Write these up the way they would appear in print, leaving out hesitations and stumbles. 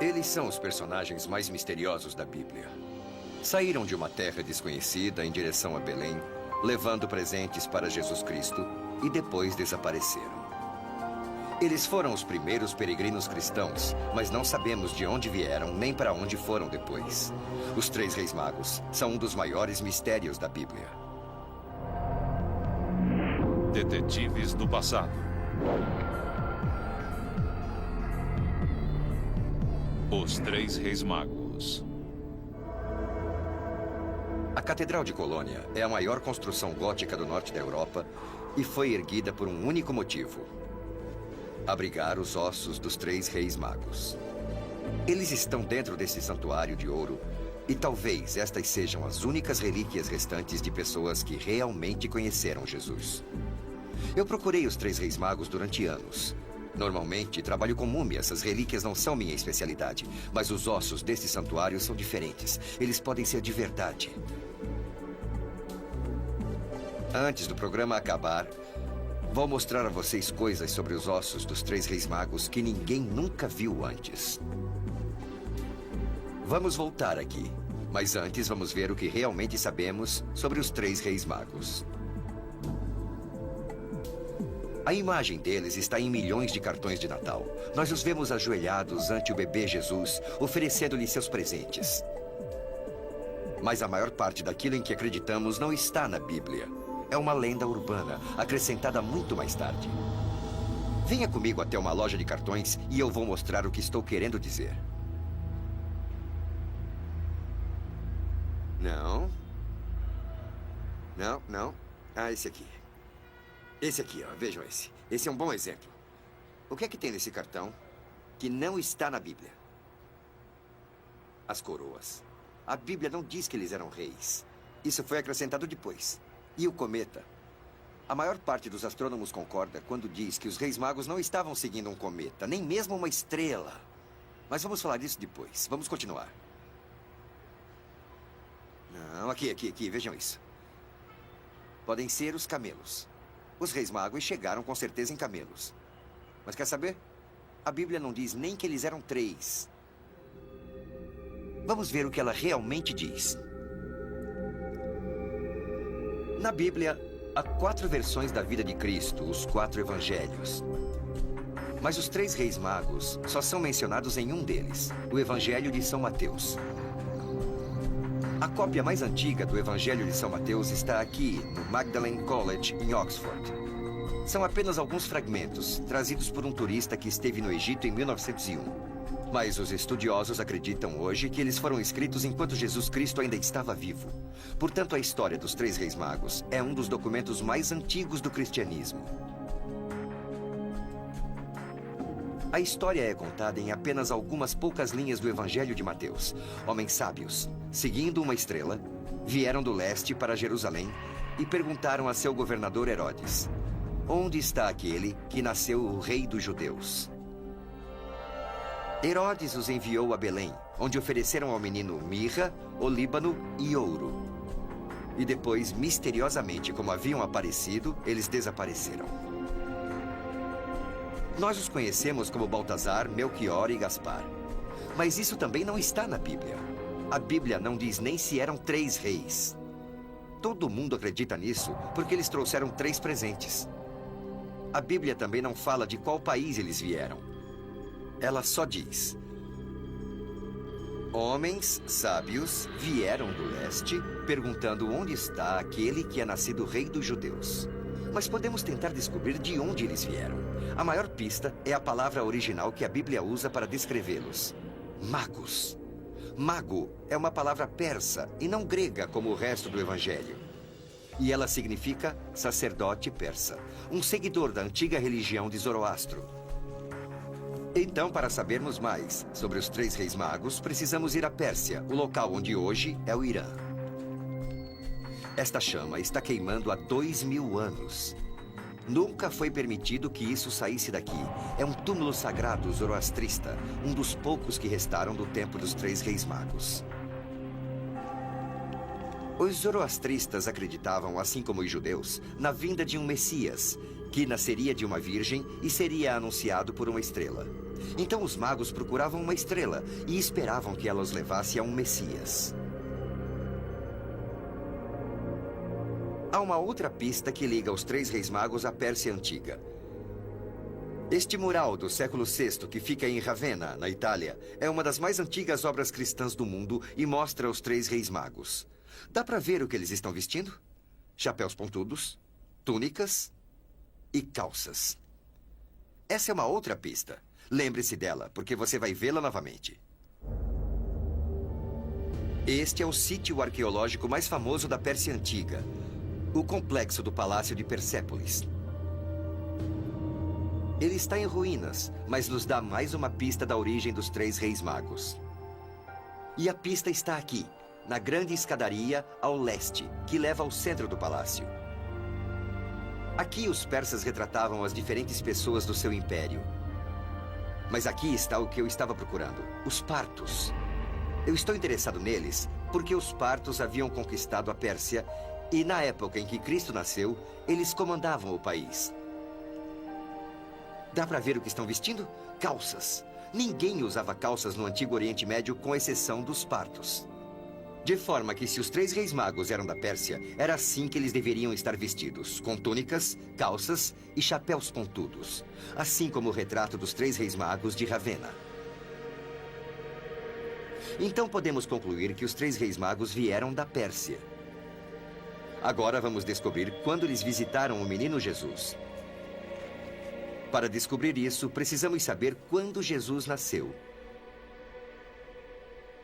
Eles são os personagens mais misteriosos da Bíblia. Saíram de uma terra desconhecida em direção a Belém, levando presentes para Jesus Cristo e depois desapareceram. Eles foram os primeiros peregrinos cristãos, mas não sabemos de onde vieram nem para onde foram depois. Os três reis magos são um dos maiores mistérios da Bíblia. Detetives do passado. Os Três Reis Magos. A Catedral de Colônia é a maior construção gótica do norte da Europa e foi erguida por um único motivo: abrigar os ossos dos três reis magos. Eles estão dentro desse santuário de ouro e talvez estas sejam as únicas relíquias restantes de pessoas que realmente conheceram Jesus. Eu procurei os três reis magos durante anos. Normalmente, trabalho com múmias, as relíquias não são minha especialidade. Mas os ossos desse santuário são diferentes. Eles podem ser de verdade. Antes do programa acabar, vou mostrar a vocês coisas sobre os ossos dos três reis magos que ninguém nunca viu antes. Vamos voltar aqui, mas antes vamos ver o que realmente sabemos sobre os três reis magos. A imagem deles está em milhões de cartões de Natal. Nós os vemos ajoelhados ante o bebê Jesus, oferecendo-lhe seus presentes. Mas a maior parte daquilo em que acreditamos não está na Bíblia. É uma lenda urbana, acrescentada muito mais tarde. Venha comigo até uma loja de cartões e eu vou mostrar o que estou querendo dizer. Não. Não, não. Ah, esse aqui. Esse aqui, ó. Vejam esse. Esse é um bom exemplo. O que é que tem nesse cartão que não está na Bíblia? As coroas. A Bíblia não diz que eles eram reis. Isso foi acrescentado depois. E o cometa? A maior parte dos astrônomos concorda quando diz que os reis magos não estavam seguindo um cometa, nem mesmo uma estrela. Mas vamos falar disso depois. Vamos continuar. Não, aqui, vejam isso. Podem ser os camelos. Os reis magos chegaram com certeza em camelos. Mas quer saber? A Bíblia não diz nem que eles eram três. Vamos ver o que ela realmente diz. Na Bíblia, há 4 versões da vida de Cristo, os 4 evangelhos. Mas os 3 reis magos só são mencionados em um deles, o Evangelho de São Mateus. A cópia mais antiga do Evangelho de São Mateus está aqui, no Magdalen College, em Oxford. São apenas alguns fragmentos, trazidos por um turista que esteve no Egito em 1901. Mas os estudiosos acreditam hoje que eles foram escritos enquanto Jesus Cristo ainda estava vivo. Portanto, a história dos 3 reis magos é um dos documentos mais antigos do cristianismo. A história é contada em apenas algumas poucas linhas do Evangelho de Mateus. Homens sábios, seguindo uma estrela, vieram do leste para Jerusalém e perguntaram a seu governador Herodes: onde está aquele que nasceu o rei dos judeus? Herodes os enviou a Belém, onde ofereceram ao menino mirra, olíbano e ouro. E depois, misteriosamente, como haviam aparecido, eles desapareceram. Nós os conhecemos como Baltazar, Melquior e Gaspar. Mas isso também não está na Bíblia. A Bíblia não diz nem se eram 3 reis. Todo mundo acredita nisso porque eles trouxeram 3 presentes. A Bíblia também não fala de qual país eles vieram. Ela só diz: homens sábios vieram do leste, perguntando onde está aquele que é nascido rei dos judeus. Mas podemos tentar descobrir de onde eles vieram. A maior pista é a palavra original que a Bíblia usa para descrevê-los: magos. Mago é uma palavra persa e não grega como o resto do Evangelho. E ela significa sacerdote persa, um seguidor da antiga religião de Zoroastro. Então, para sabermos mais sobre os 3 reis magos, precisamos ir à Pérsia, o local onde hoje é o Irã. Esta chama está queimando há 2000 anos. Nunca foi permitido que isso saísse daqui. É um túmulo sagrado zoroastrista, um dos poucos que restaram do tempo dos 3 reis magos. Os zoroastristas acreditavam, assim como os judeus, na vinda de um Messias, que nasceria de uma virgem e seria anunciado por uma estrela. Então os magos procuravam uma estrela e esperavam que ela os levasse a um Messias. Há uma outra pista que liga os três reis magos à Pérsia Antiga. Este mural do século VI, que fica em Ravenna, na Itália, é uma das mais antigas obras cristãs do mundo e mostra os três reis magos. Dá para ver o que eles estão vestindo? Chapéus pontudos, túnicas e calças. Essa é uma outra pista. Lembre-se dela, porque você vai vê-la novamente. Este é o sítio arqueológico mais famoso da Pérsia Antiga, o complexo do Palácio de Persépolis. Ele está em ruínas, mas nos dá mais uma pista da origem dos três reis magos. E a pista está aqui, na grande escadaria ao leste, que leva ao centro do palácio. Aqui os persas retratavam as diferentes pessoas do seu império. Mas aqui está o que eu estava procurando, os partos. Eu estou interessado neles porque os partos haviam conquistado a Pérsia e na época em que Cristo nasceu, eles comandavam o país. Dá para ver o que estão vestindo? Calças. Ninguém usava calças no Antigo Oriente Médio, com exceção dos partos. De forma que, se os três reis magos eram da Pérsia, era assim que eles deveriam estar vestidos, com túnicas, calças e chapéus pontudos. Assim como o retrato dos três reis magos de Ravenna. Então podemos concluir que os três reis magos vieram da Pérsia. Agora vamos descobrir quando eles visitaram o menino Jesus. Para descobrir isso, precisamos saber quando Jesus nasceu.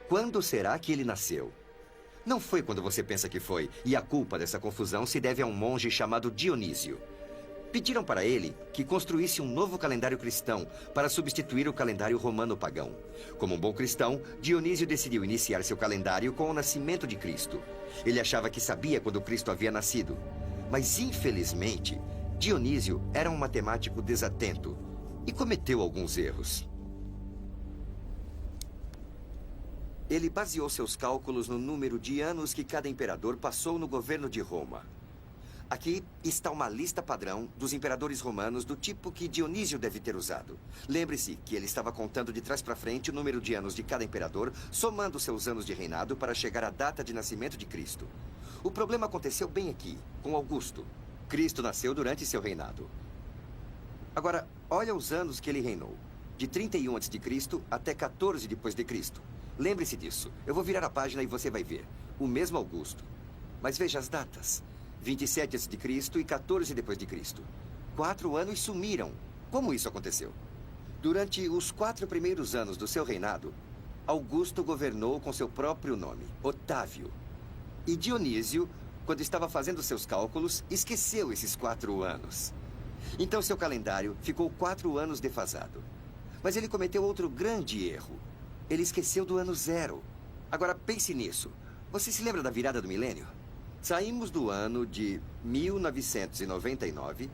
Quando será que ele nasceu? Não foi quando você pensa que foi, e a culpa dessa confusão se deve a um monge chamado Dionísio. Pediram para ele que construísse um novo calendário cristão para substituir o calendário romano pagão. Como um bom cristão, Dionísio decidiu iniciar seu calendário com o nascimento de Cristo. Ele achava que sabia quando Cristo havia nascido. Mas, infelizmente, Dionísio era um matemático desatento e cometeu alguns erros. Ele baseou seus cálculos no número de anos que cada imperador passou no governo de Roma. Aqui está uma lista padrão dos imperadores romanos do tipo que Dionísio deve ter usado. Lembre-se que ele estava contando de trás para frente o número de anos de cada imperador, somando seus anos de reinado para chegar à data de nascimento de Cristo. O problema aconteceu bem aqui, com Augusto. Cristo nasceu durante seu reinado. Agora, olha os anos que ele reinou. De 31 a.C. até 14 depois de Cristo. Lembre-se disso. Eu vou virar a página e você vai ver. O mesmo Augusto. Mas veja as datas. 27 a.C. e 14 depois de Cristo. 4 anos sumiram. Como isso aconteceu? Durante os 4 primeiros anos do seu reinado, Augusto governou com seu próprio nome, Otávio. E Dionísio, quando estava fazendo seus cálculos, esqueceu esses 4 anos. Então seu calendário ficou 4 anos defasado. Mas ele cometeu outro grande erro. Ele esqueceu do ano 0. Agora pense nisso. Você se lembra da virada do milênio? Saímos do ano de 1999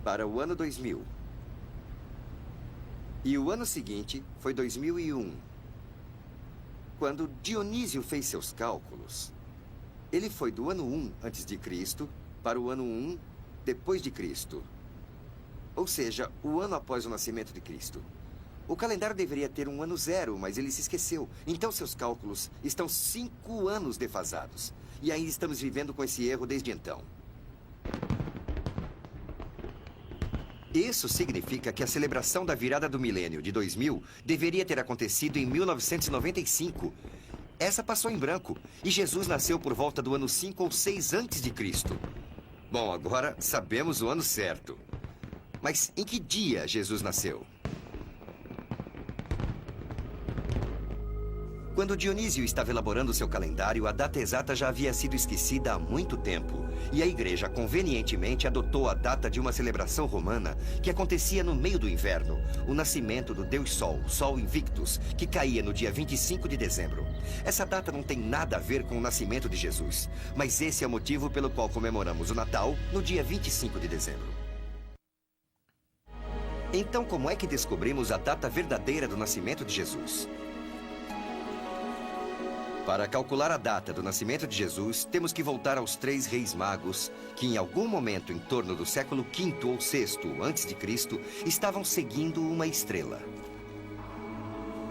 para o ano 2000. E o ano seguinte foi 2001. Quando Dionísio fez seus cálculos, ele foi do ano 1 antes de Cristo para o ano 1 depois de Cristo. Ou seja, o ano após o nascimento de Cristo. O calendário deveria ter um ano 0, mas ele se esqueceu. Então seus cálculos estão 5 anos defasados. E ainda estamos vivendo com esse erro desde então. Isso significa que a celebração da virada do milênio de 2000 deveria ter acontecido em 1995. Essa passou em branco. E Jesus nasceu por volta do ano 5 ou 6 antes de Cristo. Bom, agora sabemos o ano certo. Mas em que dia Jesus nasceu? Quando Dionísio estava elaborando seu calendário, a data exata já havia sido esquecida há muito tempo. E a igreja convenientemente adotou a data de uma celebração romana que acontecia no meio do inverno, o nascimento do Deus Sol, Sol Invictus, que caía no dia 25 de dezembro. Essa data não tem nada a ver com o nascimento de Jesus, mas esse é o motivo pelo qual comemoramos o Natal no dia 25 de dezembro. Então, como é que descobrimos a data verdadeira do nascimento de Jesus? Para calcular a data do nascimento de Jesus, temos que voltar aos 3 reis magos, que em algum momento em torno do século V ou VI a.C., estavam seguindo uma estrela.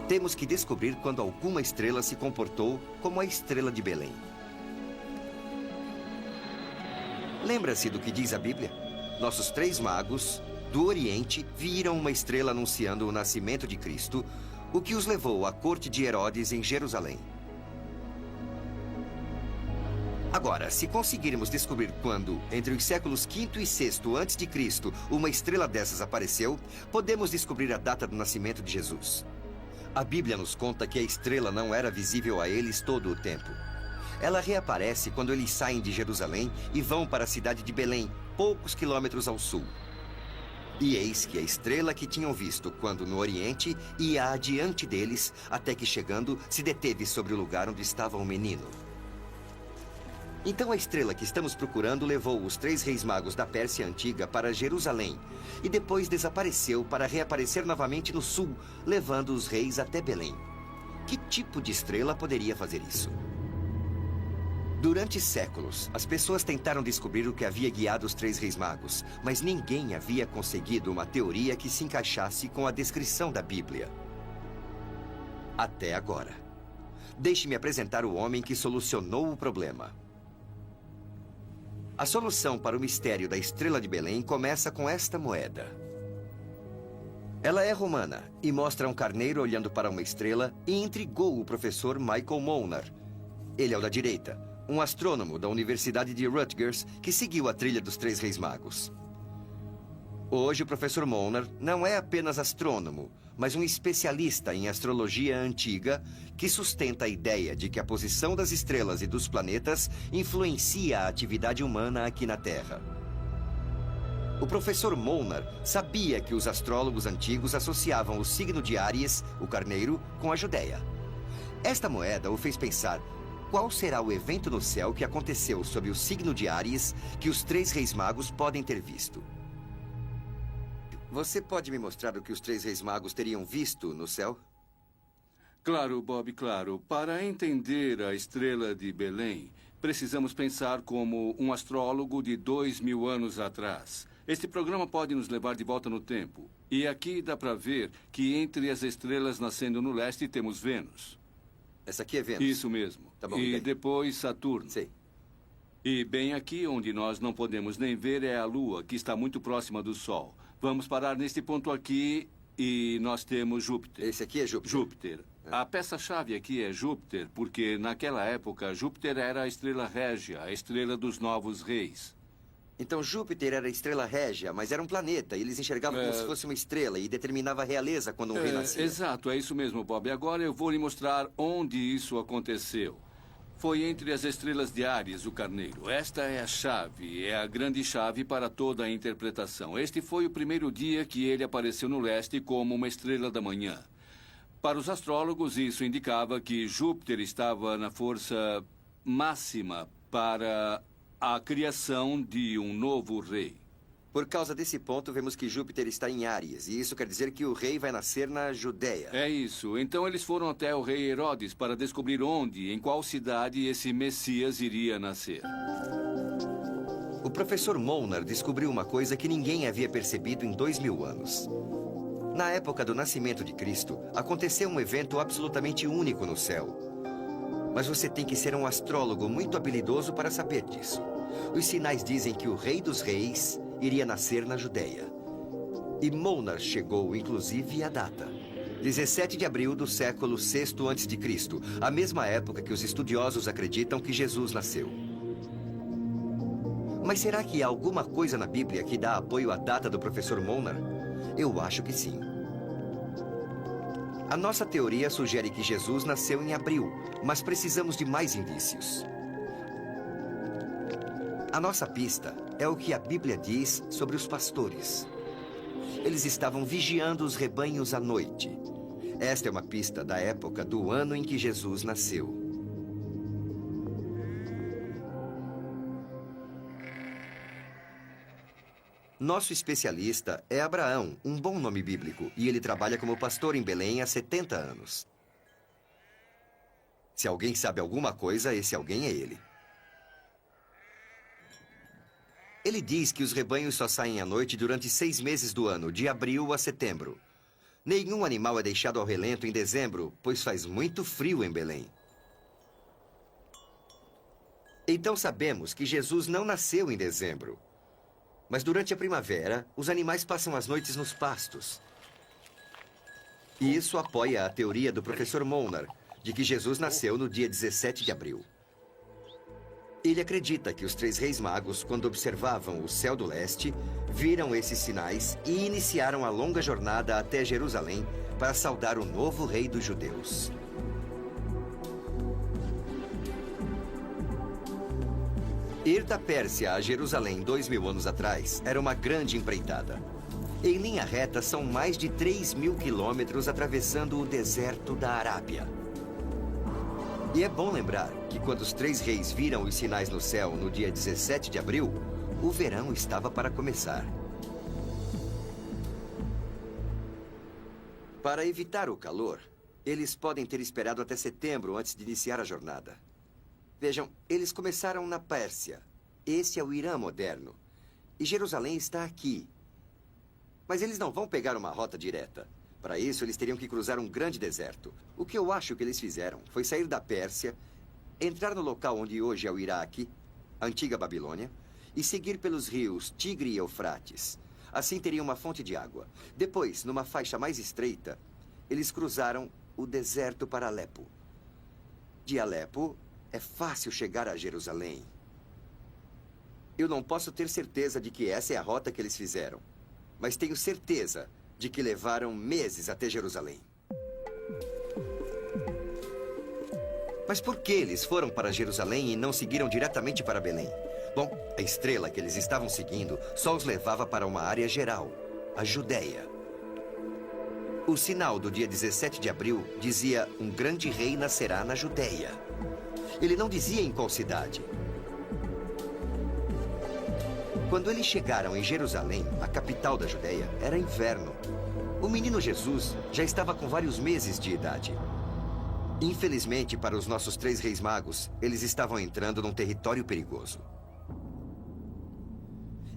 Temos que descobrir quando alguma estrela se comportou como a estrela de Belém. Lembra-se do que diz a Bíblia? Nossos 3 magos do Oriente viram uma estrela anunciando o nascimento de Cristo, o que os levou à corte de Herodes em Jerusalém. Agora, se conseguirmos descobrir quando, entre os séculos V e VI a.C., uma estrela dessas apareceu, podemos descobrir a data do nascimento de Jesus. A Bíblia nos conta que a estrela não era visível a eles todo o tempo. Ela reaparece quando eles saem de Jerusalém e vão para a cidade de Belém, poucos quilômetros ao sul. E eis que a estrela que tinham visto quando no Oriente ia adiante deles, até que chegando, se deteve sobre o lugar onde estava o menino. Então a estrela que estamos procurando levou os 3 reis magos da Pérsia Antiga para Jerusalém e depois desapareceu para reaparecer novamente no sul, levando os reis até Belém. Que tipo de estrela poderia fazer isso? Durante séculos, as pessoas tentaram descobrir o que havia guiado os 3 reis magos, mas ninguém havia conseguido uma teoria que se encaixasse com a descrição da Bíblia. Até agora. Deixe-me apresentar o homem que solucionou o problema. A solução para o mistério da estrela de Belém começa com esta moeda. Ela é romana e mostra um carneiro olhando para uma estrela e intrigou o professor Michael Molnar. Ele é o da direita, um astrônomo da Universidade de Rutgers que seguiu a trilha dos 3 reis magos. Hoje o professor Molnar não é apenas astrônomo, mas um especialista em astrologia antiga que sustenta a ideia de que a posição das estrelas e dos planetas influencia a atividade humana aqui na Terra. O professor Molnar sabia que os astrólogos antigos associavam o signo de Áries, o carneiro, com a Judéia. Esta moeda o fez pensar: qual será o evento no céu que aconteceu sob o signo de Áries que os 3 reis magos podem ter visto? Você pode me mostrar o que os 3 reis magos teriam visto no céu? Claro, Bob, claro. Para entender a estrela de Belém, precisamos pensar como um astrólogo de 2000 anos atrás. Este programa pode nos levar de volta no tempo. E aqui dá para ver que entre as estrelas nascendo no leste temos Vênus. Essa aqui é Vênus? Isso mesmo. Tá bom, e depois Saturno. Sei. E bem aqui, onde nós não podemos nem ver, é a Lua, que está muito próxima do Sol. Vamos parar neste ponto aqui e nós temos Júpiter. Esse aqui é Júpiter? Júpiter. A peça-chave aqui é Júpiter, porque naquela época Júpiter era a estrela régia, a estrela dos novos reis. Então Júpiter era a estrela régia, mas era um planeta. E eles enxergavam como se fosse uma estrela e determinava a realeza quando um rei nascia. Exato, é isso mesmo, Bob. Agora eu vou lhe mostrar onde isso aconteceu. Foi entre as estrelas de Áries, o carneiro. Esta é a chave, é a grande chave para toda a interpretação. Este foi o primeiro dia que ele apareceu no leste como uma estrela da manhã. Para os astrólogos, isso indicava que Júpiter estava na força máxima para a criação de um novo rei. Por causa desse ponto, vemos que Júpiter está em Áries, e isso quer dizer que o rei vai nascer na Judéia. É isso. Então eles foram até o rei Herodes para descobrir onde, em qual cidade esse Messias iria nascer. O professor Molnar descobriu uma coisa que ninguém havia percebido em 2000 anos. Na época do nascimento de Cristo, aconteceu um evento absolutamente único no céu. Mas você tem que ser um astrólogo muito habilidoso para saber disso. Os sinais dizem que o Rei dos Reis iria nascer na Judéia. E Molnar chegou, inclusive, à data. 17 de abril do século VI a.C., a mesma época que os estudiosos acreditam que Jesus nasceu. Mas será que há alguma coisa na Bíblia que dá apoio à data do professor Molnar? Eu acho que sim. A nossa teoria sugere que Jesus nasceu em abril, mas precisamos de mais indícios. A nossa pista é o que a Bíblia diz sobre os pastores. Eles estavam vigiando os rebanhos à noite. Esta é uma pista da época do ano em que Jesus nasceu. Nosso especialista é Abraão, um bom nome bíblico, e ele trabalha como pastor em Belém há 70 anos. Se alguém sabe alguma coisa, esse alguém é ele. Ele diz que os rebanhos só saem à noite durante 6 meses do ano, de abril a setembro. Nenhum animal é deixado ao relento em dezembro, pois faz muito frio em Belém. Então sabemos que Jesus não nasceu em dezembro. Mas durante a primavera, os animais passam as noites nos pastos. E isso apoia a teoria do professor Molnar, de que Jesus nasceu no dia 17 de abril. Ele acredita que os 3 reis magos, quando observavam o céu do leste, viram esses sinais e iniciaram a longa jornada até Jerusalém para saudar o novo rei dos judeus. Ir da Pérsia a Jerusalém 2000 anos atrás era uma grande empreitada. Em linha reta, são mais de 3.000 quilômetros atravessando o deserto da Arábia. E é bom lembrar que quando os 3 reis viram os sinais no céu no dia 17 de abril, o verão estava para começar. Para evitar o calor, eles podem ter esperado até setembro antes de iniciar a jornada. Vejam, eles começaram na Pérsia. Esse é o Irã moderno. E Jerusalém está aqui. Mas eles não vão pegar uma rota direta. Para isso, eles teriam que cruzar um grande deserto. O que eu acho que eles fizeram foi sair da Pérsia, entrar no local onde hoje é o Iraque, a antiga Babilônia, e seguir pelos rios Tigre e Eufrates. Assim teriam uma fonte de água. Depois, numa faixa mais estreita, eles cruzaram o deserto para Alepo. De Alepo, é fácil chegar a Jerusalém. Eu não posso ter certeza de que essa é a rota que eles fizeram, mas tenho certeza de que levaram meses até Jerusalém. Mas por que eles foram para Jerusalém e não seguiram diretamente para Belém? Bom, a estrela que eles estavam seguindo só os levava para uma área geral, a Judéia. O sinal do dia 17 de abril dizia: um grande rei nascerá na Judéia. Ele não dizia em qual cidade. Quando eles chegaram em Jerusalém, a capital da Judéia, era inverno. O menino Jesus já estava com vários meses de idade. Infelizmente, para os nossos 3 reis magos, eles estavam entrando num território perigoso.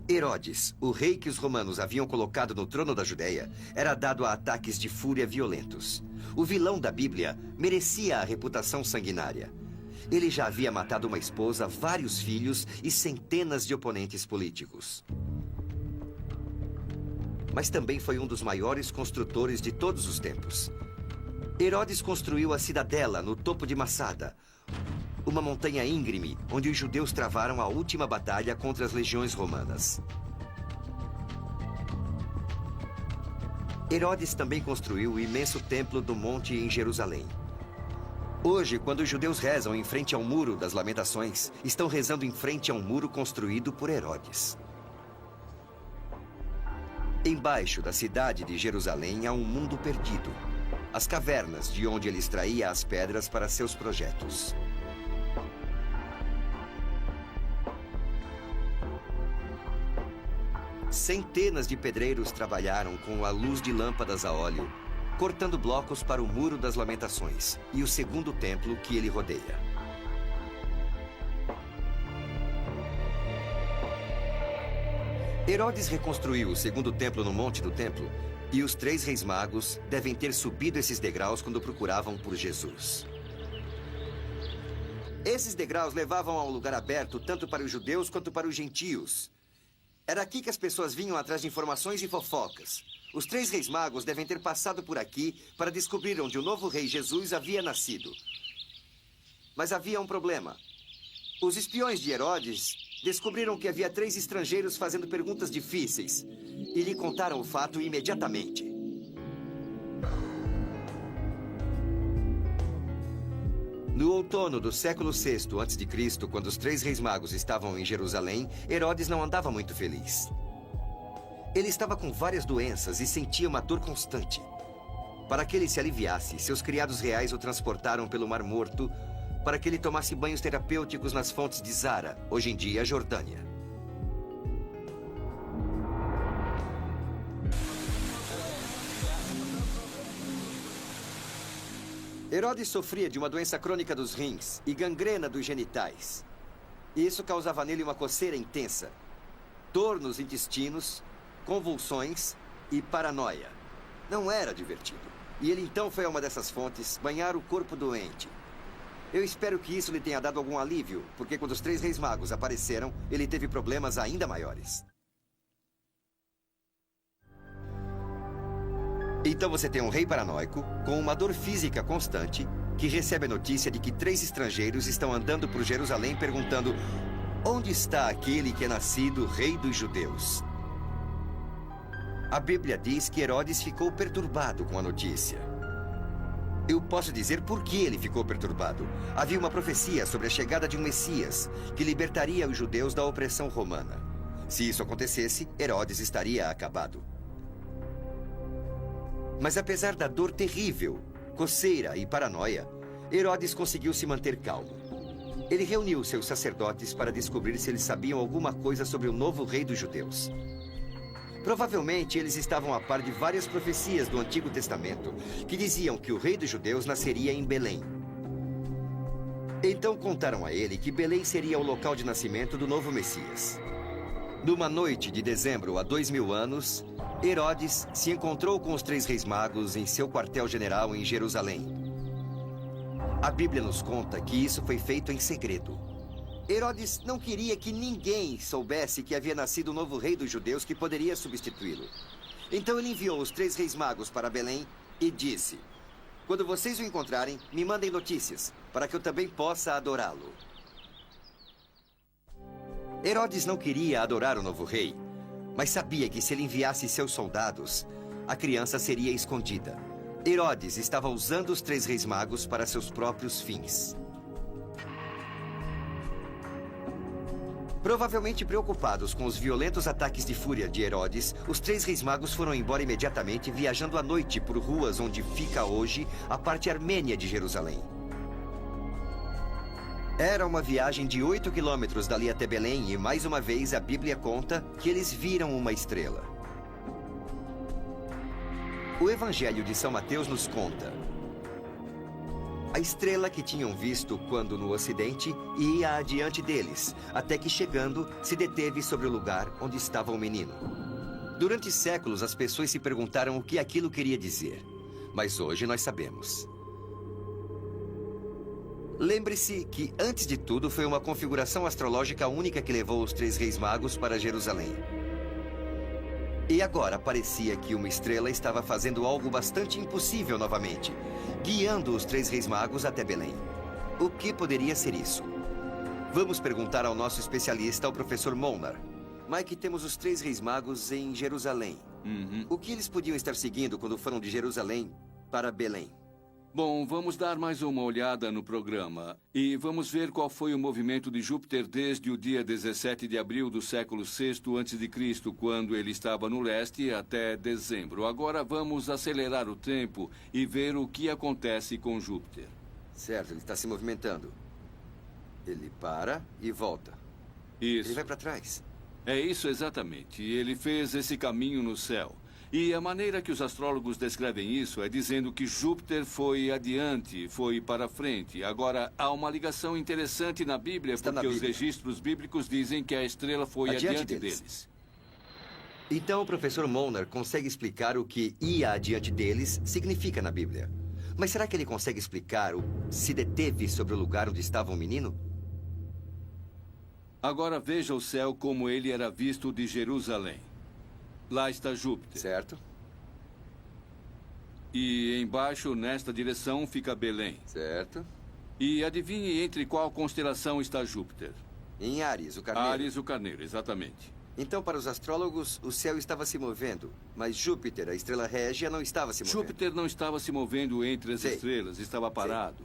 Herodes, o rei que os romanos haviam colocado no trono da Judéia, era dado a ataques de fúria violentos. O vilão da Bíblia merecia a reputação sanguinária. Ele já havia matado uma esposa, vários filhos e centenas de oponentes políticos. Mas também foi um dos maiores construtores de todos os tempos. Herodes construiu a cidadela no topo de Massada, uma montanha íngreme onde os judeus travaram a última batalha contra as legiões romanas. Herodes também construiu o imenso templo do monte em Jerusalém. Hoje, quando os judeus rezam em frente ao Muro das Lamentações, estão rezando em frente a um muro construído por Herodes. Embaixo da cidade de Jerusalém há um mundo perdido. As cavernas de onde ele extraía as pedras para seus projetos. Centenas de pedreiros trabalharam com a luz de lâmpadas a óleo, cortando blocos para o Muro das Lamentações e o segundo templo que ele rodeia. Herodes reconstruiu o segundo templo no Monte do Templo e os 3 reis magos devem ter subido esses degraus quando procuravam por Jesus. Esses degraus levavam a um lugar aberto tanto para os judeus quanto para os gentios. Era aqui que as pessoas vinham atrás de informações e fofocas. Os 3 reis magos devem ter passado por aqui para descobrir onde o novo rei Jesus havia nascido. Mas havia um problema. Os espiões de Herodes descobriram que havia 3 estrangeiros fazendo perguntas difíceis e lhe contaram o fato imediatamente. No outono do século VI a.C., quando os 3 reis magos estavam em Jerusalém, Herodes não andava muito feliz. Ele estava com várias doenças e sentia uma dor constante. Para que ele se aliviasse, seus criados reais o transportaram pelo Mar Morto para que ele tomasse banhos terapêuticos nas fontes de Zara, hoje em dia a Jordânia. Herodes sofria de uma doença crônica dos rins e gangrena dos genitais. Isso causava nele uma coceira intensa, dor nos intestinos, convulsões e paranoia. Não era divertido. E ele então foi a uma dessas fontes banhar o corpo doente. Eu espero que isso lhe tenha dado algum alívio, porque quando os 3 reis magos apareceram, ele teve problemas ainda maiores. Então você tem um rei paranoico, com uma dor física constante, que recebe a notícia de que 3 estrangeiros estão andando por Jerusalém perguntando: onde está aquele que é nascido rei dos judeus? A Bíblia diz que Herodes ficou perturbado com a notícia. Eu posso dizer por que ele ficou perturbado. Havia uma profecia sobre a chegada de um Messias que libertaria os judeus da opressão romana. Se isso acontecesse, Herodes estaria acabado. Mas apesar da dor terrível, coceira e paranoia, Herodes conseguiu se manter calmo. Ele reuniu seus sacerdotes para descobrir se eles sabiam alguma coisa sobre o novo rei dos judeus. Provavelmente eles estavam a par de várias profecias do Antigo Testamento que diziam que o rei dos judeus nasceria em Belém. Então contaram a ele que Belém seria o local de nascimento do novo Messias. Numa noite de dezembro há 2000 anos, Herodes se encontrou com os 3 reis magos em seu quartel-general em Jerusalém. A Bíblia nos conta que isso foi feito em segredo. Herodes não queria que ninguém soubesse que havia nascido o novo rei dos judeus que poderia substituí-lo. Então ele enviou os 3 reis magos para Belém e disse: quando vocês o encontrarem, me mandem notícias, para que eu também possa adorá-lo. Herodes não queria adorar o novo rei, mas sabia que se ele enviasse seus soldados, a criança seria escondida. Herodes estava usando os 3 reis magos para seus próprios fins. Provavelmente preocupados com os violentos ataques de fúria de Herodes, os 3 reis magos foram embora imediatamente, viajando à noite por ruas onde fica hoje a parte armênia de Jerusalém. Era uma viagem de 8 quilômetros dali até Belém e, mais uma vez, a Bíblia conta que eles viram uma estrela. O Evangelho de São Mateus nos conta: a estrela que tinham visto quando no ocidente ia adiante deles, até que chegando, se deteve sobre o lugar onde estava o menino. Durante séculos, as pessoas se perguntaram o que aquilo queria dizer. Mas hoje nós sabemos. Lembre-se que, antes de tudo, foi uma configuração astrológica única que levou os 3 reis magos para Jerusalém. E agora parecia que uma estrela estava fazendo algo bastante impossível novamente, guiando os 3 reis magos até Belém. O que poderia ser isso? Vamos perguntar ao nosso especialista, o professor Molnar. Mike, temos os 3 reis magos em Jerusalém. O que eles podiam estar seguindo quando foram de Jerusalém para Belém? Bom, vamos dar mais uma olhada no programa e vamos ver qual foi o movimento de Júpiter desde o dia 17 de abril do século VI a.C., quando ele estava no leste, até dezembro. Agora vamos acelerar o tempo e ver o que acontece com Júpiter. Certo, ele está se movimentando. Ele para e volta. Isso. Ele vai para trás. É isso exatamente. Ele fez esse caminho no céu. E a maneira que os astrólogos descrevem isso é dizendo que Júpiter foi adiante, foi para frente. Agora, há uma ligação interessante na Bíblia, porque os registros bíblicos dizem que a estrela foi adiante deles. Então o professor Molnar consegue explicar o que ia adiante deles significa na Bíblia. Mas será que ele consegue explicar o se deteve sobre o lugar onde estava o menino? Agora veja o céu como ele era visto de Jerusalém. Lá está Júpiter. Certo. E embaixo, nesta direção, fica Belém. Certo. E adivinhe entre qual constelação está Júpiter? Em Áries, o Carneiro. Áries, o Carneiro, exatamente. Então, para os astrólogos, o céu estava se movendo, mas Júpiter, a estrela régia, não estava se movendo. Júpiter não estava se movendo entre as estrelas, estava parado.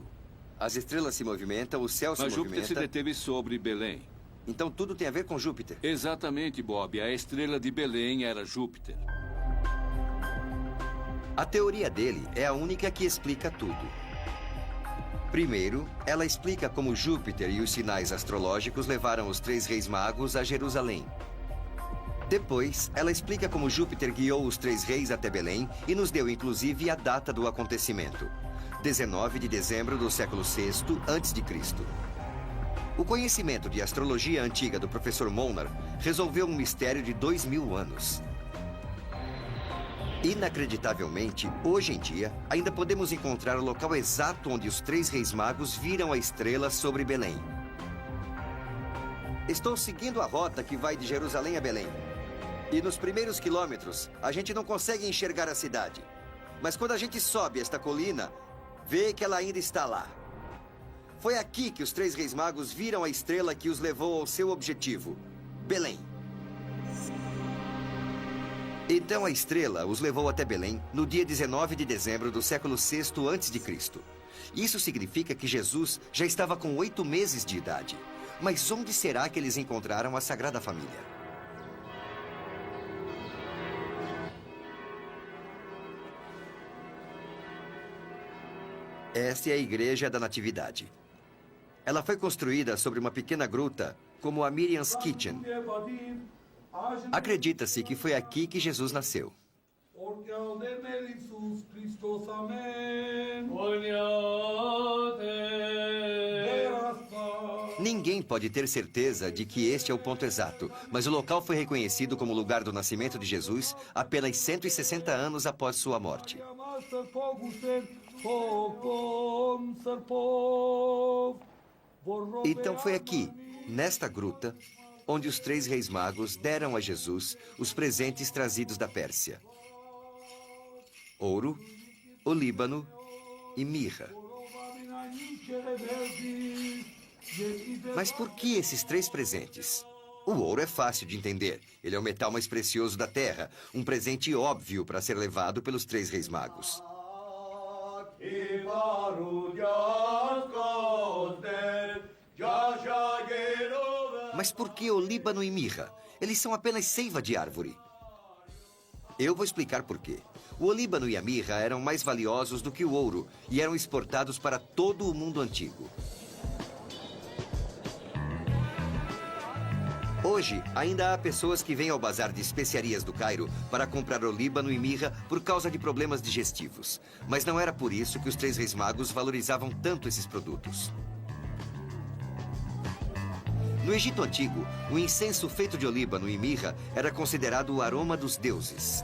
As estrelas se movimentam, o céu se movimenta. Mas Júpiter se deteve sobre Belém. Então tudo tem a ver com Júpiter. Exatamente, Bob. A estrela de Belém era Júpiter. A teoria dele é a única que explica tudo. Primeiro, ela explica como Júpiter e os sinais astrológicos levaram os 3 reis magos a Jerusalém. Depois, ela explica como Júpiter guiou os 3 reis até Belém e nos deu, inclusive, a data do acontecimento. 19 de dezembro do século VI a.C. O conhecimento de astrologia antiga do professor Molnar resolveu um mistério de 2000 anos. Inacreditavelmente, hoje em dia, ainda podemos encontrar o local exato onde os três reis magos viram a estrela sobre Belém. Estou seguindo a rota que vai de Jerusalém a Belém. E nos primeiros quilômetros, a gente não consegue enxergar a cidade. Mas quando a gente sobe esta colina, vê que ela ainda está lá. Foi aqui que os três reis magos viram a estrela que os levou ao seu objetivo, Belém. Então a estrela os levou até Belém no dia 19 de dezembro do século VI a.C. Isso significa que Jesus já estava com 8 meses de idade. Mas onde será que eles encontraram a Sagrada Família? Esta é a Igreja da Natividade. Ela foi construída sobre uma pequena gruta, como a Miriam's Kitchen. Acredita-se que foi aqui que Jesus nasceu. Ninguém pode ter certeza de que este é o ponto exato, mas o local foi reconhecido como lugar do nascimento de Jesus apenas 160 anos após sua morte. Então foi aqui, nesta gruta, onde os três reis magos deram a Jesus os presentes trazidos da Pérsia: ouro, olíbano e mirra. Mas por que esses três presentes? O ouro é fácil de entender. Ele é o metal mais precioso da terra, um presente óbvio para ser levado pelos três reis magos. Mas por que olíbano e mirra? Eles são apenas seiva de árvore. Eu vou explicar por quê. O olíbano e a mirra eram mais valiosos do que o ouro e eram exportados para todo o mundo antigo. Hoje, ainda há pessoas que vêm ao bazar de especiarias do Cairo para comprar olíbano e mirra por causa de problemas digestivos. Mas não era por isso que os três reis magos valorizavam tanto esses produtos. No Egito Antigo, o incenso feito de olíbano e mirra era considerado o aroma dos deuses.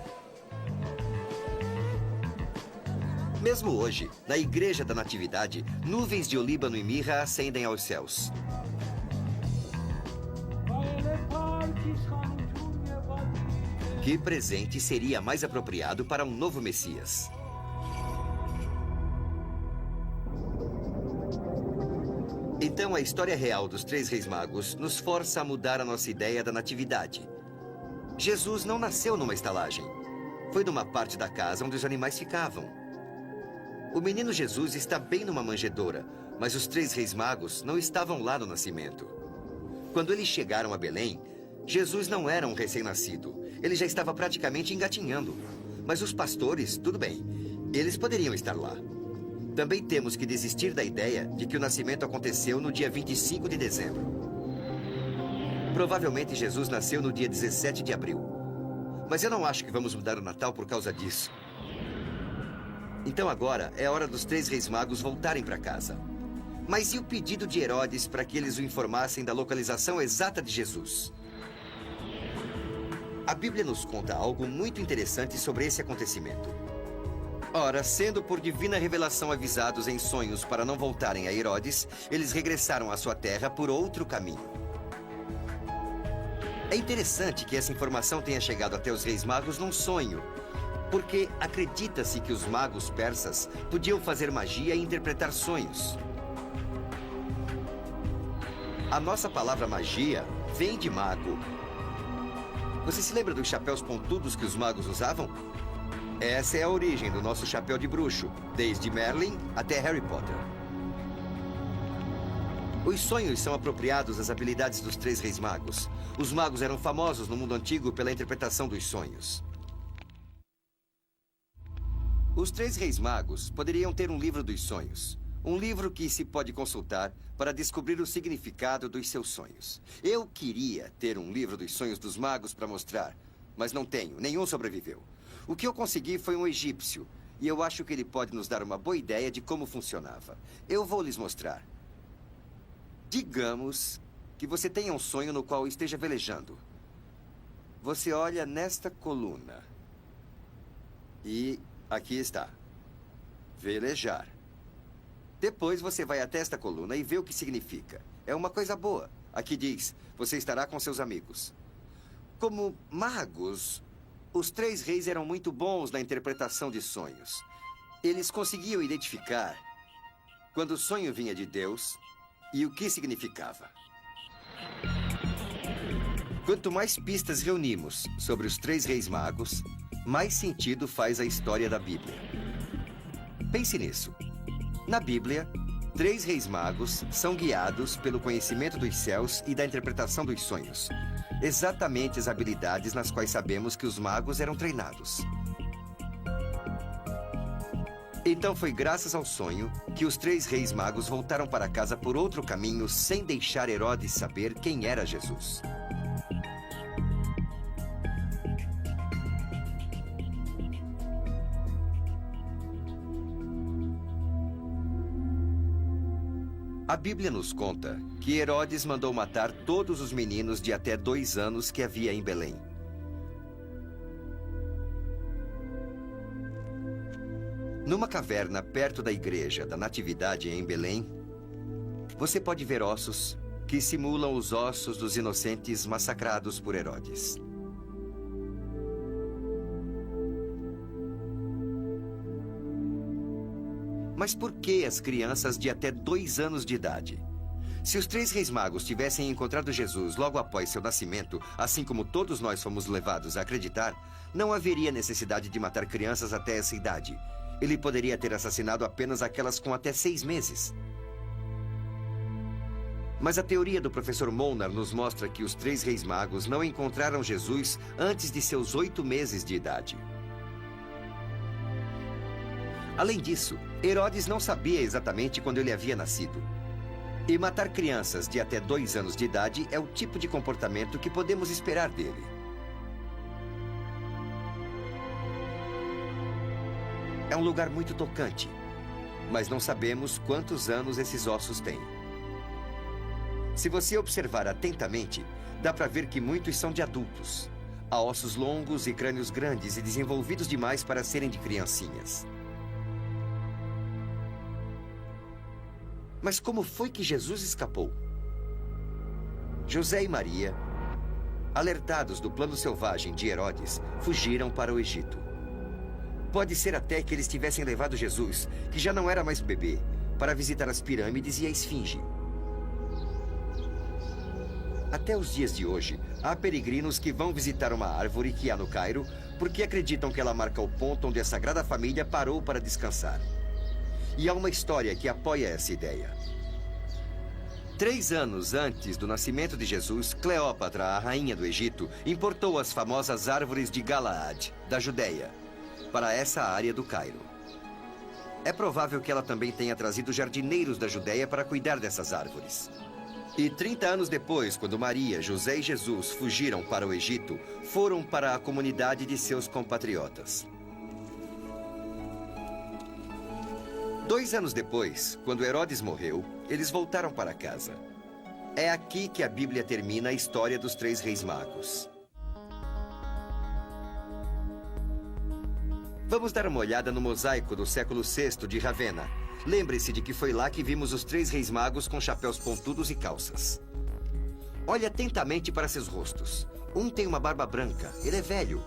Mesmo hoje, na Igreja da Natividade, nuvens de olíbano e mirra ascendem aos céus. Que presente seria mais apropriado para um novo Messias? Então, a história real dos três reis magos nos força a mudar a nossa ideia da natividade. Jesus não nasceu numa estalagem. Foi numa parte da casa onde os animais ficavam. O menino Jesus está bem numa manjedoura, mas os três reis magos não estavam lá no nascimento. Quando eles chegaram a Belém, Jesus não era um recém-nascido. Ele já estava praticamente engatinhando. Mas os pastores, tudo bem, eles poderiam estar lá. Também temos que desistir da ideia de que o nascimento aconteceu no dia 25 de dezembro. Provavelmente Jesus nasceu no dia 17 de abril. Mas eu não acho que vamos mudar o Natal por causa disso. Então agora é hora dos três reis magos voltarem para casa. Mas e o pedido de Herodes para que eles o informassem da localização exata de Jesus? A Bíblia nos conta algo muito interessante sobre esse acontecimento. Ora, sendo por divina revelação avisados em sonhos para não voltarem a Herodes, eles regressaram à sua terra por outro caminho. É interessante que essa informação tenha chegado até os reis magos num sonho, porque acredita-se que os magos persas podiam fazer magia e interpretar sonhos. A nossa palavra magia vem de mago. Você se lembra dos chapéus pontudos que os magos usavam? Essa é a origem do nosso chapéu de bruxo, desde Merlin até Harry Potter. Os sonhos são apropriados às habilidades dos três reis magos. Os magos eram famosos no mundo antigo pela interpretação dos sonhos. Os três reis magos poderiam ter um livro dos sonhos. Um livro que se pode consultar para descobrir o significado dos seus sonhos. Eu queria ter um livro dos sonhos dos magos para mostrar, mas não tenho. Nenhum sobreviveu. O que eu consegui foi um egípcio. E eu acho que ele pode nos dar uma boa ideia de como funcionava. Eu vou lhes mostrar. Digamos que você tenha um sonho no qual esteja velejando. Você olha nesta coluna. E aqui está. Velejar. Depois você vai até esta coluna e vê o que significa. É uma coisa boa. Aqui diz, você estará com seus amigos. Como magos, os três reis eram muito bons na interpretação de sonhos. Eles conseguiam identificar quando o sonho vinha de Deus e o que significava. Quanto mais pistas reunimos sobre os três reis magos, mais sentido faz a história da Bíblia. Pense nisso. Na Bíblia, três reis magos são guiados pelo conhecimento dos céus e da interpretação dos sonhos. Exatamente as habilidades nas quais sabemos que os magos eram treinados. Então foi graças ao sonho que os três reis magos voltaram para casa por outro caminho sem deixar Herodes saber quem era Jesus. A Bíblia nos conta que Herodes mandou matar todos os meninos de até 2 anos que havia em Belém. Numa caverna perto da igreja da Natividade em Belém, você pode ver ossos que simulam os ossos dos inocentes massacrados por Herodes. Mas por que as crianças de até 2 anos de idade? Se os três reis magos tivessem encontrado Jesus logo após seu nascimento, assim como todos nós fomos levados a acreditar, não haveria necessidade de matar crianças até essa idade. Ele poderia ter assassinado apenas aquelas com até 6 meses. Mas a teoria do professor Molnar nos mostra que os três reis magos não encontraram Jesus antes de seus 8 meses de idade. Além disso, Herodes não sabia exatamente quando ele havia nascido. E matar crianças de até 2 anos de idade é o tipo de comportamento que podemos esperar dele. É um lugar muito tocante, mas não sabemos quantos anos esses ossos têm. Se você observar atentamente, dá para ver que muitos são de adultos. Há ossos longos e crânios grandes e desenvolvidos demais para serem de criancinhas. Mas como foi que Jesus escapou? José e Maria, alertados do plano selvagem de Herodes, fugiram para o Egito. Pode ser até que eles tivessem levado Jesus, que já não era mais bebê, para visitar as pirâmides e a esfinge. Até os dias de hoje, há peregrinos que vão visitar uma árvore que há no Cairo porque acreditam que ela marca o ponto onde a Sagrada Família parou para descansar. E há uma história que apoia essa ideia. 3 anos antes do nascimento de Jesus, Cleópatra, a rainha do Egito, importou as famosas árvores de Galaad, da Judéia, para essa área do Cairo. É provável que ela também tenha trazido jardineiros da Judéia para cuidar dessas árvores. E 30 anos depois, quando Maria, José e Jesus fugiram para o Egito, foram para a comunidade de seus compatriotas. 2 anos depois, quando Herodes morreu, eles voltaram para casa. É aqui que a Bíblia termina a história dos três reis magos. Vamos dar uma olhada no mosaico do século VI de Ravenna. Lembre-se de que foi lá que vimos os três reis magos com chapéus pontudos e calças. Olhe atentamente para seus rostos. Um tem uma barba branca, ele é velho.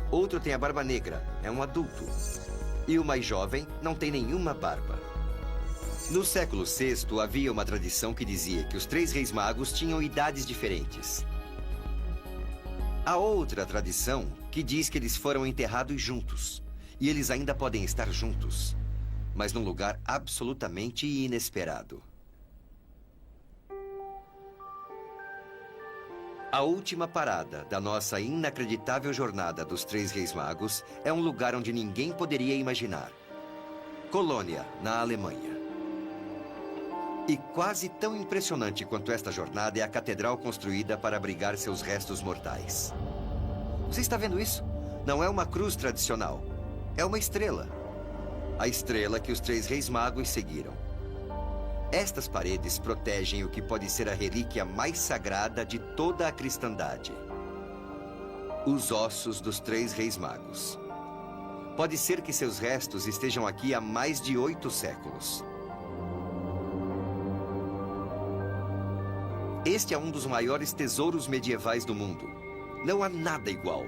Outro tem a barba negra, é um adulto. E o mais jovem não tem nenhuma barba. No século VI, havia uma tradição que dizia que os três reis magos tinham idades diferentes. Há outra tradição que diz que eles foram enterrados juntos. E eles ainda podem estar juntos, mas num lugar absolutamente inesperado. A última parada da nossa inacreditável jornada dos três reis magos é um lugar onde ninguém poderia imaginar. Colônia, na Alemanha. E quase tão impressionante quanto esta jornada é a catedral construída para abrigar seus restos mortais. Você está vendo isso? Não é uma cruz tradicional. É uma estrela. a estrela que os três reis magos seguiram. Estas paredes protegem o que pode ser a relíquia mais sagrada de toda a cristandade: os ossos dos três reis magos. Pode ser que seus restos estejam aqui há mais de 8 séculos. Este é um dos maiores tesouros medievais do mundo. Não há nada igual.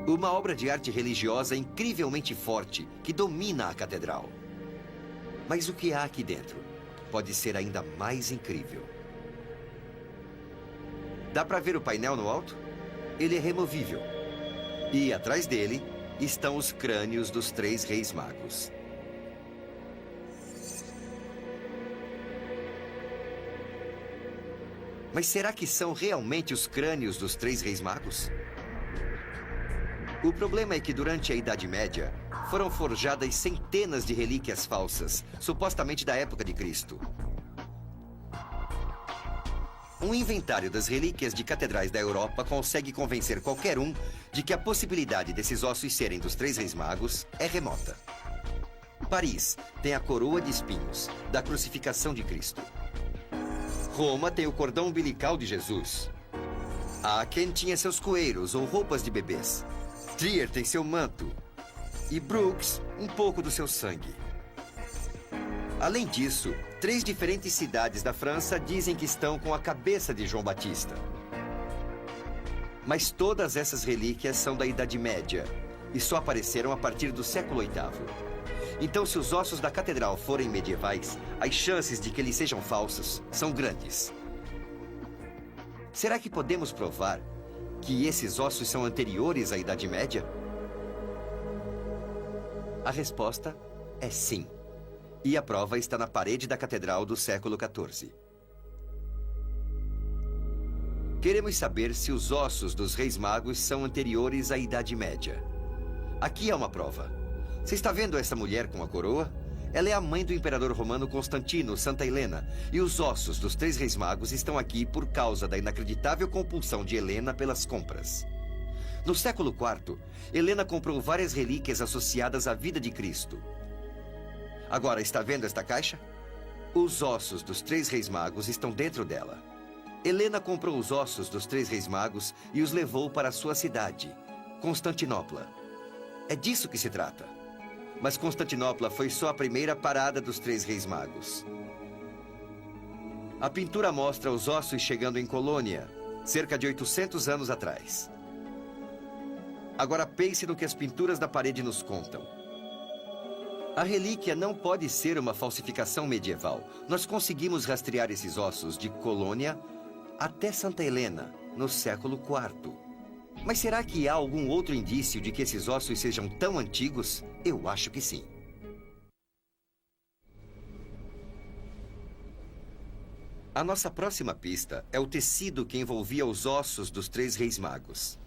Uma obra de arte religiosa incrivelmente forte que domina a catedral. Mas o que há aqui dentro pode ser ainda mais incrível. Dá para ver o painel no alto? Ele é removível. E atrás dele estão os crânios dos três reis magos. Mas será que são realmente os crânios dos três reis magos? O problema é que durante a Idade Média foram forjadas centenas de relíquias falsas, supostamente da época de Cristo. Um inventário das relíquias de catedrais da Europa consegue convencer qualquer um de que a possibilidade desses ossos serem dos três reis magos é remota. Paris tem a coroa de espinhos da crucificação de Cristo. Roma tem o cordão umbilical de Jesus. Aachen tinha seus coeiros ou roupas de bebês. Trier tem seu manto. E Brooks, um pouco do seu sangue. Além disso, 3 diferentes cidades da França dizem que estão com a cabeça de João Batista. Mas todas essas relíquias são da Idade Média e só apareceram a partir do século VIII. Então, se os ossos da catedral forem medievais, as chances de que eles sejam falsos são grandes. Será que podemos provar que esses ossos são anteriores à Idade Média? A resposta é sim. E a prova está na parede da catedral do século XIV. Queremos saber se os ossos dos reis magos são anteriores à Idade Média. Aqui há uma prova. Você está vendo essa mulher com a coroa? Ela é a mãe do imperador romano Constantino, Santa Helena. E os ossos dos três reis magos estão aqui por causa da inacreditável compulsão de Helena pelas compras. No século IV, Helena comprou várias relíquias associadas à vida de Cristo. Agora, está vendo esta caixa? Os ossos dos três reis magos estão dentro dela. Helena comprou os ossos dos três reis magos e os levou para a sua cidade, Constantinopla. É disso que se trata. Mas Constantinopla foi só a primeira parada dos três reis magos. A pintura mostra os ossos chegando em Colônia, cerca de 800 anos atrás. Agora pense no que as pinturas da parede nos contam. A relíquia não pode ser uma falsificação medieval. Nós conseguimos rastrear esses ossos de Colônia até Santa Helena, no século IV. Mas será que há algum outro indício de que esses ossos sejam tão antigos? Eu acho que sim. A nossa próxima pista é o tecido que envolvia os ossos dos três reis magos.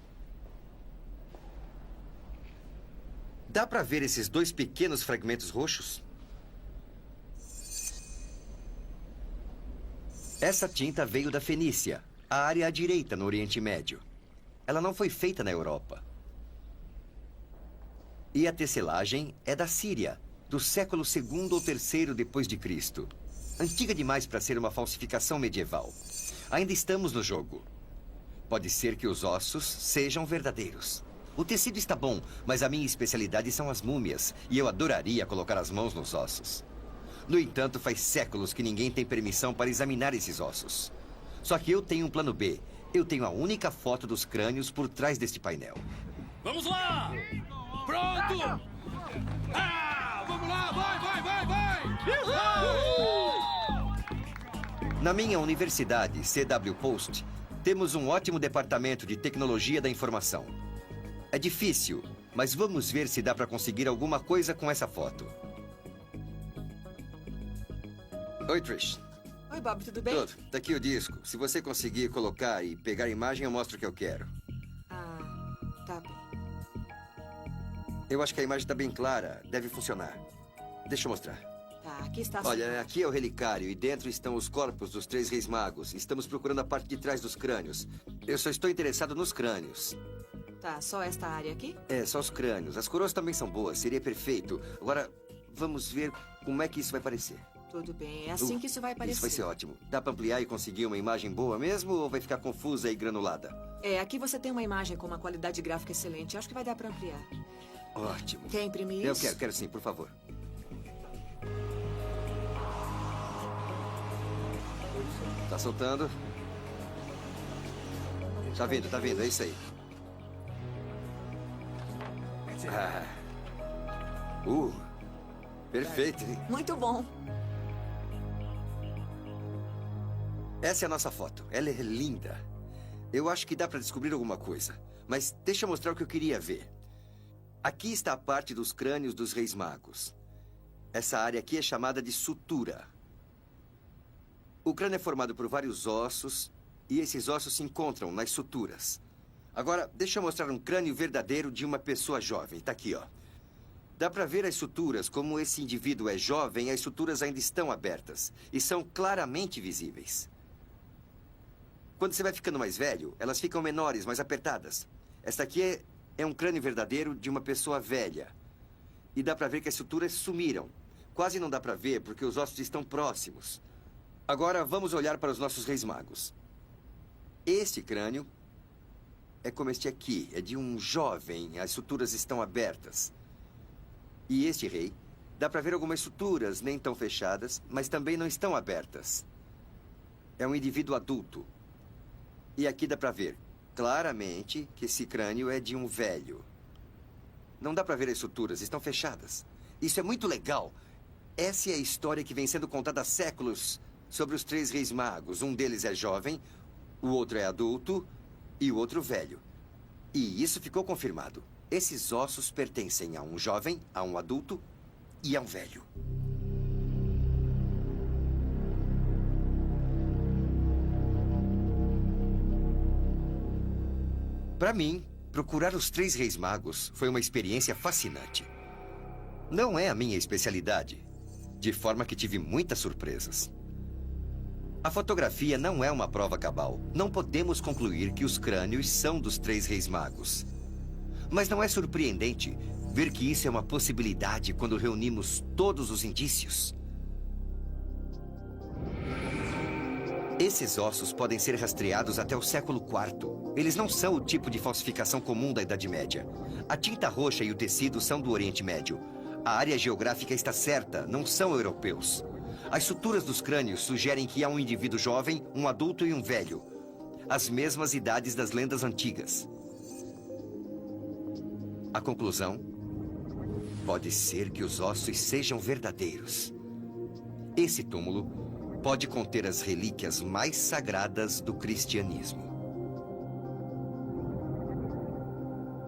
Dá para ver esses 2 pequenos fragmentos roxos? Essa tinta veio da Fenícia, a área à direita no Oriente Médio. Ela não foi feita na Europa. E a tecelagem é da Síria, do século II ou III depois de Cristo. Antiga demais para ser uma falsificação medieval. Ainda estamos no jogo. Pode ser que os ossos sejam verdadeiros. O tecido está bom, mas a minha especialidade são as múmias, e eu adoraria colocar as mãos nos ossos. No entanto, faz séculos que ninguém tem permissão para examinar esses ossos. Só que eu tenho um plano B. Eu tenho a única foto dos crânios por trás deste painel. Vamos lá! Pronto! Ah! Vamos lá! Vai! Na minha universidade, CW Post, temos um ótimo departamento de tecnologia da informação. É difícil, mas vamos ver se dá para conseguir alguma coisa com essa foto. Oi, Trish. Oi, Bob, tudo bem? Tudo. Tá aqui o disco. Se você conseguir colocar e pegar a imagem, eu mostro o que eu quero. Ah, tá bem. Eu acho que a imagem tá bem clara. Deve funcionar. Deixa eu mostrar. Tá, aqui está a Olha, aqui é o relicário e dentro estão os corpos dos três reis magos. Estamos procurando a parte de trás dos crânios. Eu só estou interessado nos crânios. Tá, só esta área aqui? É, só os crânios. As coroas também são boas, seria perfeito. Agora, vamos ver como é que isso vai parecer. Tudo bem, é assim que isso vai parecer. Isso vai ser ótimo. Dá pra ampliar e conseguir uma imagem boa mesmo ou vai ficar confusa e granulada? É, aqui você tem uma imagem com uma qualidade gráfica excelente. Acho que vai dar pra ampliar. Ótimo. Quer imprimir Eu isso? quero sim, por favor. Tá soltando. Tá vindo, é isso aí. Perfeito, hein? Muito bom. Essa é a nossa foto. Ela é linda. Eu acho que dá pra descobrir alguma coisa. Mas deixa eu mostrar o que eu queria ver. Aqui está a parte dos crânios dos reis magos. Essa área aqui é chamada de sutura. O crânio é formado por vários ossos e esses ossos se encontram nas suturas. Agora, deixa eu mostrar um crânio verdadeiro de uma pessoa jovem. Tá aqui, ó. Dá pra ver as suturas. Como esse indivíduo é jovem, as suturas ainda estão abertas e são claramente visíveis. Quando você vai ficando mais velho, elas ficam menores, mais apertadas. Esta aqui é um crânio verdadeiro de uma pessoa velha. E dá pra ver que as suturas sumiram. Quase não dá pra ver porque os ossos estão próximos. Agora vamos olhar para os nossos reis magos. Este crânio é como este aqui. É de um jovem. As suturas estão abertas. E este rei, dá pra ver algumas suturas nem tão fechadas, mas também não estão abertas. É um indivíduo adulto. E aqui dá pra ver claramente que esse crânio é de um velho. Não dá pra ver as suturas, estão fechadas. Isso é muito legal. Essa é a história que vem sendo contada há séculos sobre os três reis magos. Um deles é jovem, o outro é adulto e o outro velho. E isso ficou confirmado. Esses ossos pertencem a um jovem, a um adulto e a um velho. Para mim, procurar os três reis magos foi uma experiência fascinante. Não é a minha especialidade, de forma que tive muitas surpresas. A fotografia não é uma prova cabal. Não podemos concluir que os crânios são dos três reis magos. Mas não é surpreendente ver que isso é uma possibilidade quando reunimos todos os indícios. Esses ossos podem ser rastreados até o século IV. Eles não são o tipo de falsificação comum da Idade Média. A tinta roxa e o tecido são do Oriente Médio. A área geográfica está certa, não são europeus. As suturas dos crânios sugerem que há um indivíduo jovem, um adulto e um velho. As mesmas idades das lendas antigas. A conclusão? Pode ser que os ossos sejam verdadeiros. Esse túmulo pode conter as relíquias mais sagradas do cristianismo.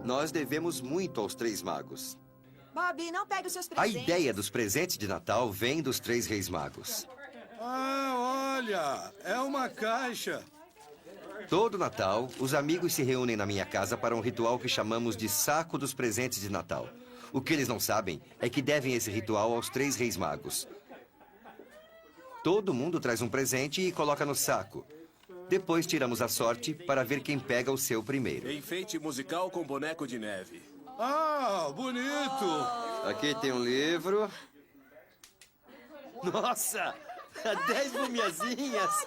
Nós devemos muito aos três magos. Bob, não pegue os seus A presentes. ideia dos presentes de Natal vem dos três reis magos. Ah, olha, é uma caixa. Todo Natal, os amigos se reúnem na minha casa para um ritual que chamamos de Saco dos Presentes de Natal. O que eles não sabem é que devem esse ritual aos três reis magos. Todo mundo traz um presente e coloca no saco. Depois tiramos a sorte para ver quem pega o seu primeiro. Enfeite musical com boneco de neve. Ah, bonito. Aqui tem um livro. Nossa! 10 mumiazinhas!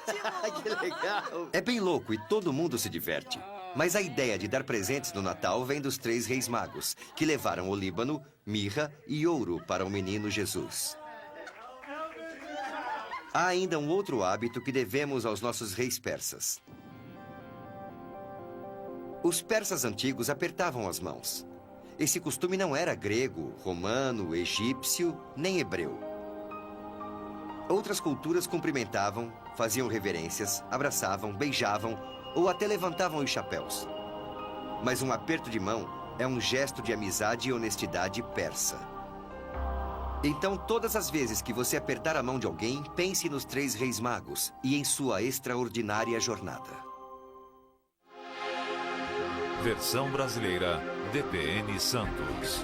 Que legal! É bem louco e todo mundo se diverte. Mas a ideia de dar presentes no Natal vem dos três reis magos, que levaram o líbano, mirra e ouro para o menino Jesus. Há ainda um outro hábito que devemos aos nossos reis persas. Os persas antigos apertavam as mãos. Esse costume não era grego, romano, egípcio, nem hebreu. Outras culturas cumprimentavam, faziam reverências, abraçavam, beijavam ou até levantavam os chapéus. Mas um aperto de mão é um gesto de amizade e honestidade persa. Então, todas as vezes que você apertar a mão de alguém, pense nos três reis magos e em sua extraordinária jornada. Versão brasileira, DPN Santos.